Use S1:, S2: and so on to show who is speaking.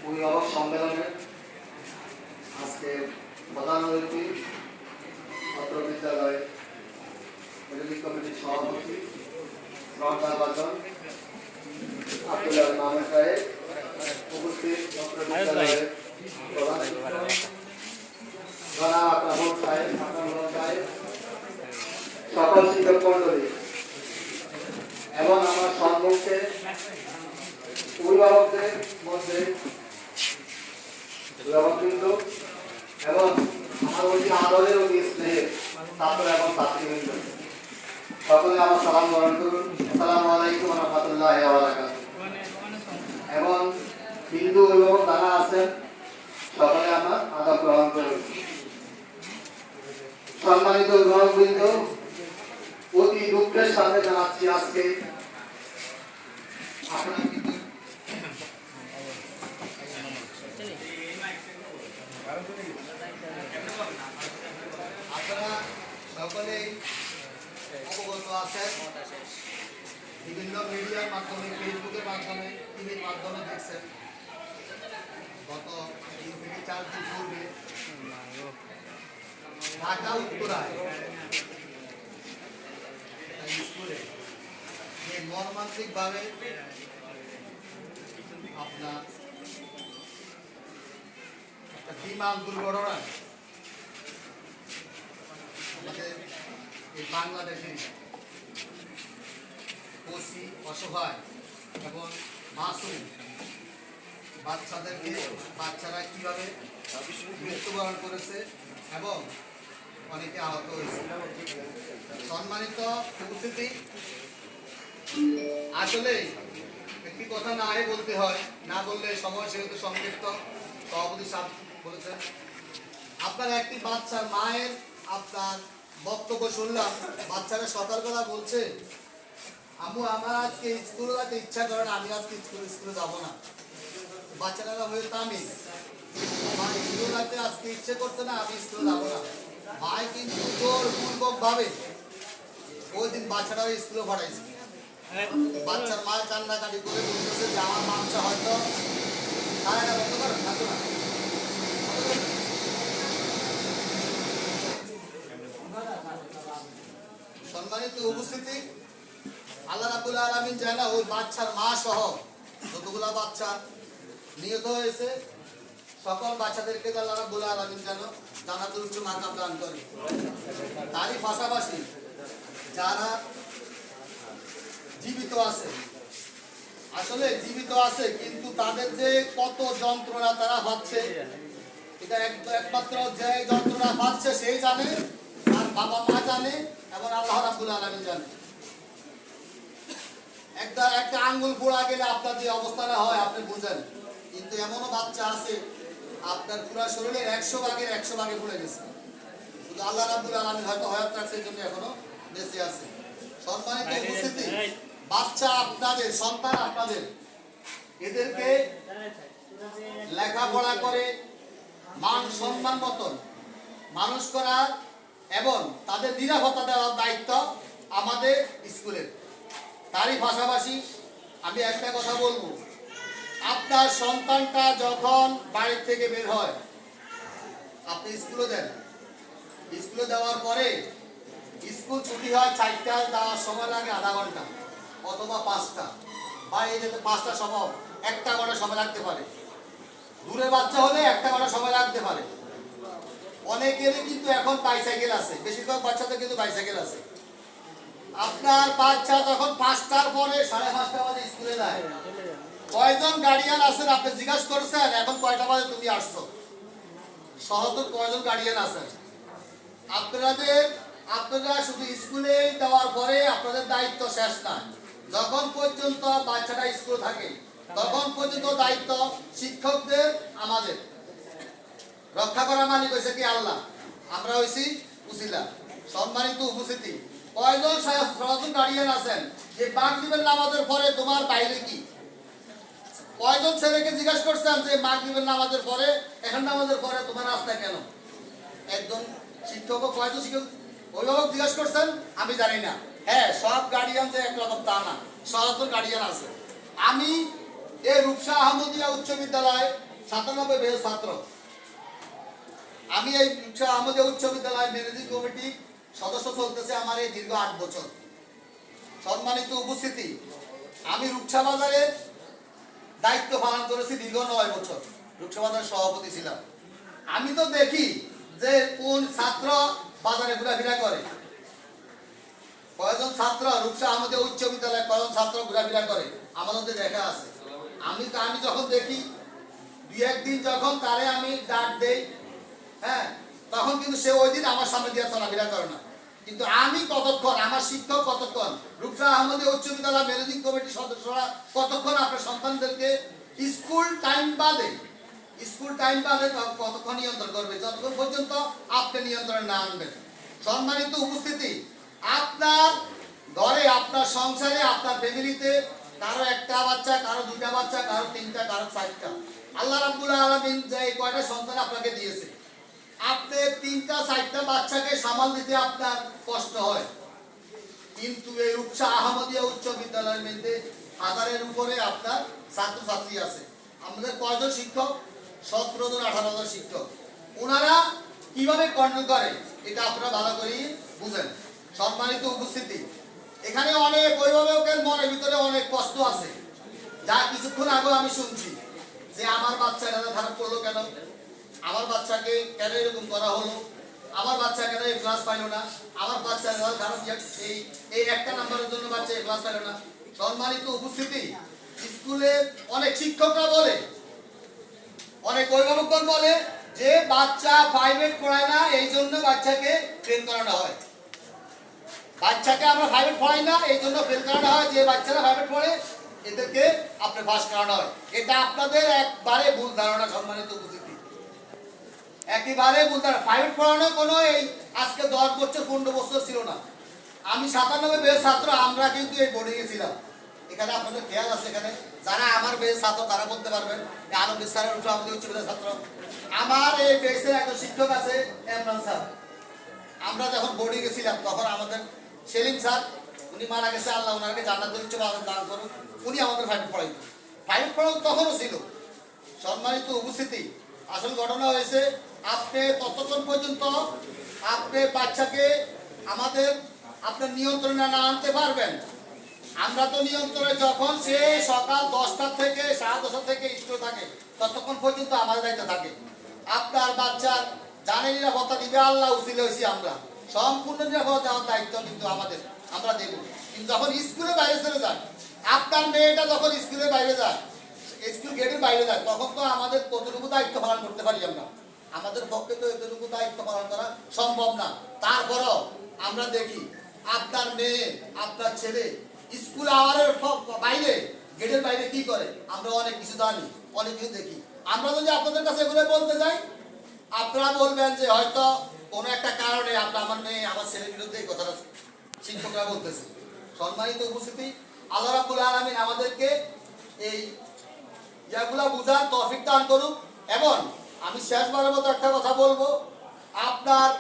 S1: অভিভাবক সম্মেলনের আজকে প্রধান অতিথি ছাত্র বিদ্যালয় কমিটির সভাপতি শ্রদ্ধাভাজন আব্দুল মাহমুদ সাহেব, উপস্থিত ছাত্র বিদ্যালয়ের প্রধান সকল শিক্ষক মন্ডলী এবং আমার সম্মুখে অভিভাবকদের মধ্যে অভিভাবকবৃন্দ এবং আমার অতি আদরের অতি স্নেহের ছাত্র এবং ছাত্রীবৃন্দ সকলে আমার সালাম গ্রহণ করুন। আসসালামু আলাইকুম ওয়া রাহমাতুল্লাহি ওয়া বারাকাতুহু। এবং হিন্দু অভিভাবক যারা আছেন সকলে আমার আদব গ্রহণ করুন। সম্মানিত অভিভাবকবৃন্দ, অতি দুঃখের সাথে জানাচ্ছি আজকে আপনারা সকলেই অবগত আছেন, বিভিন্ন মিডিয়ার মাধ্যমে, ফেসবুকের মাধ্যমে, টিভির মাধ্যমে দেখছেন গত 3 থেকে 4 দিন পূর্বে ঢাকা উত্তরায় স্কুলে যে মর্মান্তিক ভাবে আপনার একটা বিমান দুর্ঘটনা আমাদের এই বাংলাদেশের ওসি অসহায় এবং মাসুম বাচ্চারা কিভাবে মৃত্যুবরণ করেছে এবং অনেকে আহত হয়েছে। সম্মানিত উপস্থিতি, আসলে একটি কথা না বলতে হয়, না বললে সময় সেহেতু সংক্ষিপ্ত। সভাপতি সাহেব বলেছেন, আপনার একটি বাচ্চার মায়ের আপনার বক্তব্য শুনলাম। বাচ্চারা সকালবেলা বলছে, আম্মু আমার আজকে স্কুলে যেতে ইচ্ছা করে না, আমি আজকে স্কুলে যাবো না। বাচ্চারা হয়ে তামিল, আমার স্কুলে যেতে আজকে ইচ্ছে করছে না, আমি স্কুলে যাবো না। মায় কিন্তু জোরপূর্বক ভাবে ওই দিন বাচ্চারা স্কুলে পাঠাইছে। বাচ্চার মায়ের কান্নাকাটি করে বলতেছে যে আমার বাচ্চা হয়তো সম্মানিত উপস্থিতি, আল্লাহ রাব্বুল আলামিন জানা ওই বাচ্চার মা সহ যতগুলা বাচ্চা নিহত হয়েছে সকল বাচ্চাদেরকে আল্লাহ রাব্বুল আলামিন জান্নাতুল উচ্চ মাকাম দান করে। তারই পাশাপাশি যারা জীবিত আছে, আসলে জীবিত আছে কিন্তু তাদের যে কত যন্ত্রণা তারা পাচ্ছে, এটা একমাত্র যে যন্ত্রণা পাচ্ছে সেই জানে, আর বাবা মা জানে এবং আল্লাহ রাব্বুল আলামিন জানে। একটা আঙ্গুল পোড়া গেলে আপনার যে অবস্থাটা হয় আপনি বুঝেন, কিন্তু এমনও বাচ্চা আছে আপনার পুরো শরীরের 100 ভাগে পুড়ে গেছে, শুধু আল্লাহ রাব্বুল আলামিন হয়তো হায়াত রাখছে এই জন্য এখনো বেঁচে আছে। সম্মানিত উপস্থিতি, বাচ্চা আপনাদের, সন্তান আপনাদের, এদেরকে লেখাপড়া করে মান সম্মান মতন মানুষ করা এবং তাদের নিরাপত্তা দেওয়ার দায়িত্ব আমাদের স্কুলের। তারই পাশাপাশি আমি একটা কথা বলবো, আপনার সন্তানটা যখন বাড়ি থেকে বের হয় আপনি স্কুলে দেন, স্কুলে দেওয়ার পরে স্কুল ছুটি হয় 4টা, যাওয়ার সময় লাগে আধা ঘন্টা অথবা 5টা, বা এই যে 5টা সম্ভব 1টা ঘন্টা সময় লাগতে পারে। দূরের বাচ্চা হলে 1টা ঘন্টা সময় লাগতে পারে। অনেকেরই কিন্তু এখন বাইসাইকেল আছে, বেশিরভাগ বাচ্চাদের কিন্তু বাইসাইকেল আছে। আপনার বাচ্চা যখন 5টার পরে 5:30 বাজে স্কুলে যায়, কয়জন গার্ডিয়ান আছেন আপনি জিজ্ঞাসা করছেন এখন কয়টা বাজে তুমি আসছো? সহতর কয়জন গার্ডিয়ান আছেন? আপনারা শুধু স্কুলে দেওয়ার পরে আপনাদের দায়িত্ব শেষ না, যখন পর্যন্ত বাচ্চাটা স্কুলে থাকে তখন পর্যন্ত দায়িত্ব শিক্ষকদের। আমাদের রক্ষা করা মালিক হয়েছে কি আল্লাহ, আমরা হয়েছি উসিলা। সম্মানিত উপস্থিতি, কয়জন সচেতন গার্ডিয়ান আছেন যে মাগরিবের নামাজের পরে তোমার বাইরে কি? কয়জন ছেলেকে জিজ্ঞাসা করছেন যে মাগরিবের নামাজের পরে, এখন নামাজের পরে তোমার রাস্তা কেন? একজন শিক্ষক কয়জন শিক্ষক অভিভাবক জিজ্ঞেস করছেন আমি জানি না। হ্যাঁ, সব গার্ডিয়ান যে একরকম তা না, সচেতন গার্ডিয়ান আছে। আমি এই রূপসা আহমদিয়া উচ্চ বিদ্যালয় 97 বেজ ছাত্র। আমি এই রূপসা আহমদিয়া উচ্চ বিদ্যালয় ম্যানেজিং কমিটি সদস্য চলতেছে আমার এই দীর্ঘ 8 বছর। সম্মানিত উপস্থিতি, আমি রূপসা বাজারের দায়িত্ব পালন করেছি দীর্ঘ 9 বছর। রূপসা বাজারের সভাপতি ছিলাম। আমি তো দেখি যে কোন ছাত্র বাজারে ঘোরাফেরা করে, কয়জন ছাত্র রূপসা আহমদিয়া উচ্চ বিদ্যালয়ে কয়জন ছাত্র ঘোরাফেরা করে আমাদের দেখা আছে। আমি যখন দেখি 2-1 দিন যখন তারে আমি ডাক দেই, হ্যাঁ, তখন কিন্তু সে ওই দিন আমার সামনে দিয়ে চলাফেরা করে না। কিন্তু আমি কতক্ষণ, আমার শিক্ষক কতক্ষণ, রূপসা আহমদিয়া উচ্চ বিদ্যালয় ম্যানেজিং কমিটির সদস্যরা কতক্ষণ আপনার সন্তানদেরকে স্কুল টাইম বাদে কতক্ষণ নিয়ন্ত্রণ করবে, যতক্ষণ পর্যন্ত আপনি নিয়ন্ত্রণে না আনবেন। সম্মানিত উপস্থিতি, আপনার ঘরে, আপনার সংসারে, আপনার ফ্যামিলিতে কারো 1টা বাচ্চা, কারো 2টা বাচ্চা, কারো 3টা, কারো 4টা, আল্লাহ রাব্বুল আলামিন যে কয়টা সন্তান আপনাকে দিয়েছে, আপনি 3টা 4টা বাচ্চাকে সামাল দিতে আপনার কষ্ট হয়। কিন্তু এই রূপসা আহমদিয়া উচ্চ বিদ্যালয়ের মধ্যে 1000-এর উপরে আপনার ছাত্রছাত্রী আছে। আমাদের কয়জন শিক্ষক? 17 জন 18 জন শিক্ষক। ওনারা কিভাবে কন্ট্রোল করে এটা আপনারা ভালো করে বুঝেন। সম্মানিত উপস্থিতি, এখানে অনেক অভিভাবকের মনের ভিতরে অনেক কষ্ট আছে, যা কিছুক্ষণ আগে আমি শুনছি যে আমার বাচ্চা এটা খারাপ করলো কেন, আমার বাচ্চাকে কেন এরকম করা হলো, আমার বাচ্চা কেন এই ক্লাস পাইলো না, আমার বাচ্চা খারাপ এই একটা নাম্বারের জন্য বাচ্চা এই ক্লাস পাইলো না। সম্মানিত উপস্থিতি, স্কুলে অনেক শিক্ষকরা বলে, অনেক অভিভাবকগণ বলে যে বাচ্চা প্রাইভেট পড়ায় না, এই জন্য বাচ্চাকে ফেল করানো হয়। বাচ্চাকে আমরা প্রাইভেট পড়াই না, এই জন্য ফেল করানো হয়। যে বাচ্চারা প্রাইভেট পড়ে এদেরকে আপনি পাস করানো হয়। এটা আপনাদের একবারে ভুল ধারণা। সম্মানিত উপস্থিতি, একেবারে ভুল ধারণা। প্রাইভেট পড়ানো কোনো এই আজকে 10 বছর 15 বছর ছিল না। আমি 97 বেজ ছাত্র, আমরা কিন্তু এই বোর্ডিংয়ে ছিলাম। এখানে আপনাদের খেয়াল আছে, এখানে যারা আমার বেজ ছাত্র তারা বলতে পারবেন, আনন্দ স্যারের আমাদের উচ্চ বিদ্যালয়ের ছাত্র। আমার এই বেজের একজন শিক্ষক আছে এমরান স্যার। আমরা যখন বোর্ডিংয়ে ছিলাম তখন আমাদের সেলিম স্যার, উনি মারা গেছে, আল্লাহ ওনাকে জান্নাতুল উচ্চ দান করুন, উনি আমাদের প্রাইভেট পড়াইতো। প্রাইভেট পড়ানো তখনও ছিল। সম্মানিত উপস্থিতি, আসল ঘটনা হয়েছে আপনি ততক্ষণ পর্যন্ত আপনি বাচ্চাকে আপনার নিয়ন্ত্রণে না আনতে পারবেন। আমরা তো নিয়ন্ত্রণে, যখন সে সকাল 10টা থেকে 10:30 থেকে স্কুলে থাকে ততক্ষণ পর্যন্ত আমাদের দায়িত্ব থাকে। আপনার বাচ্চার জানে নিরাপত্তা দিবে আল্লাহ, উসিলে হয়েছি আমরা, সম্পূর্ণ নিরাপত্তা দেওয়ার দায়িত্ব কিন্তু আমাদের, আমরা দেব। কিন্তু যখন স্কুলে বাইরে চলে যায়, আপনার মেয়েটা যখন স্কুলের বাইরে যায়, স্কুল গেটের বাইরে যায়, তখন তো আমাদের কতটুকু দায়িত্ব পালন করতে পারি আমরা? আমাদের পক্ষে তো এতটুকু দায়িত্ব পালন করা সম্ভব না। তারপরও আমরা দেখি আপনার মেয়ে, আপনার ছেলে স্কুল আওয়ারের বাইরে, গেটের বাইরে কি করে আমরা অনেক কিছু জানি, অনেক কিছু দেখি। আমরা যদি আপনাদের কাছে এগুলো বলতে যাই, আপনারা বলবেন যে হয়তো কোনো একটা কারণে আমার মেয়ে আমার ছেলের বিরুদ্ধে এই কথাটা শিক্ষকরা বলতেছে। সম্মানিত উপস্থিতি, আল্লাহ রাব্বুল আলামিন আমাদেরকে এই যেগুলা বুঝার তৌফিক দান করুক। এবং আমি শেষবারের মতো একটা কথা বলবো, আপনার